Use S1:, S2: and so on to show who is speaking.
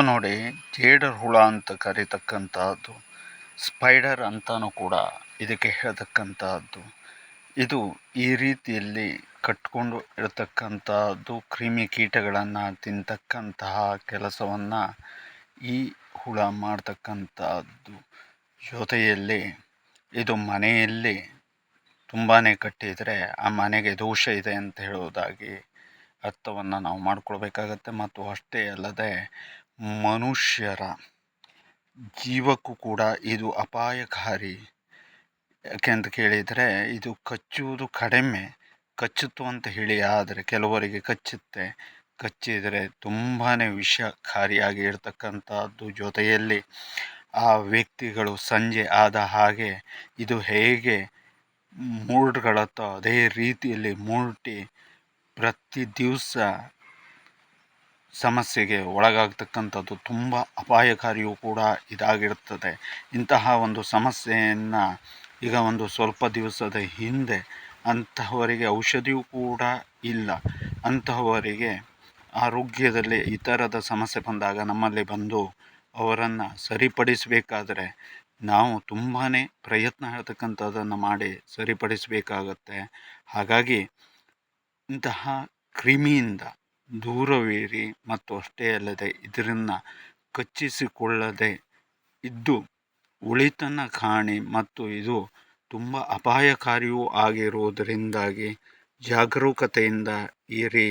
S1: ನೋಡಿ, ಜೇಡರ್ ಹುಳ ಅಂತ ಕರೀತಕ್ಕಂತಹದ್ದು, ಸ್ಪೈಡರ್ ಅಂತಾನೂ ಕೂಡ ಇದಕ್ಕೆ ಹೇಳ್ತಕ್ಕಂತಹದ್ದು. ಇದು ಈ ರೀತಿಯಲ್ಲಿ ಕಟ್ಕೊಂಡು ಇರತಕ್ಕಂತಹದ್ದು, ಕ್ರಿಮಿಕೀಟಗಳನ್ನು ತಿಂತಕ್ಕಂತಹ ಕೆಲಸವನ್ನು ಈ ಹುಳ ಮಾಡ್ತಕ್ಕಂತಹದ್ದು. ಜೊತೆಯಲ್ಲಿ ಇದು ಮನೆಯಲ್ಲಿ ತುಂಬಾ ಕಟ್ಟಿದರೆ ಆ ಮನೆಗೆ ದೋಷ ಇದೆ ಅಂತ ಹೇಳುವುದಾಗಿ ಅರ್ಥವನ್ನು ನಾವು ಮಾಡಿಕೊಳ್ಬೇಕಾಗತ್ತೆ. ಮತ್ತು ಅಷ್ಟೇ ಅಲ್ಲದೆ ಮನುಷ್ಯರ ಜೀವಕ್ಕೂ ಕೂಡ ಇದು ಅಪಾಯಕಾರಿ. ಯಾಕೆ ಅಂತ ಕೇಳಿದರೆ, ಇದು ಕಚ್ಚುವುದು ಕಡಿಮೆ, ಕಚ್ಚಿತು ಅಂತ ಹೇಳಿ ಆದರೆ ಕೆಲವರಿಗೆ ಕಚ್ಚಿದರೆ ತುಂಬಾ ವಿಷಕಾರಿಯಾಗಿ ಇರತಕ್ಕಂಥದ್ದು. ಜೊತೆಯಲ್ಲಿ ಆ ವ್ಯಕ್ತಿಗಳು ಸಂಜೆ ಆದ ಹಾಗೆ ಇದು ಹೇಗೆ ಮೂರ್ಡ್ಗಳತ್ತೋ ಅದೇ ರೀತಿಯಲ್ಲಿ ಮೂರ್ಟಿ ಪ್ರತಿ ದಿವಸ ಸಮಸ್ಯೆಗೆ ಒಳಗಾಗ್ತಕ್ಕಂಥದ್ದು, ತುಂಬ ಅಪಾಯಕಾರಿಯೂ ಕೂಡ ಇದಾಗಿರುತ್ತದೆ. ಇಂತಹ ಒಂದು ಸಮಸ್ಯೆಯನ್ನು ಈಗ ಒಂದು ಸ್ವಲ್ಪ ದಿವಸದ ಹಿಂದೆ ಅಂತಹವರಿಗೆ ಔಷಧಿಯೂ ಕೂಡ ಇಲ್ಲ, ಅಂತಹವರಿಗೆ ಆರೋಗ್ಯದಲ್ಲಿ ಈ ಥರದ ಸಮಸ್ಯೆ ಬಂದಾಗ ನಮ್ಮಲ್ಲಿ ಬಂದು ಅವರನ್ನು ಸರಿಪಡಿಸಬೇಕಾದರೆ ನಾವು ತುಂಬಾ ಪ್ರಯತ್ನ ಹೇಳ್ತಕ್ಕಂಥದ್ದನ್ನು ಮಾಡಿ ಸರಿಪಡಿಸಬೇಕಾಗತ್ತೆ. ಹಾಗಾಗಿ ಇಂತಹ ಕ್ರಿಮಿಯಿಂದ ದೂರವಿರಿ. ಮತ್ತು ಅಷ್ಟೇ ಅಲ್ಲದೆ ಇದನ್ನು ಕಚ್ಚಿಸಿಕೊಳ್ಳದೆ ಇದ್ದು ಉಳಿತನ ಕಾಣಿ. ಮತ್ತು ಇದು ತುಂಬ ಅಪಾಯಕಾರಿಯೂ ಆಗಿರುವುದರಿಂದಾಗಿ ಜಾಗರೂಕತೆಯಿಂದ ಇರಿ.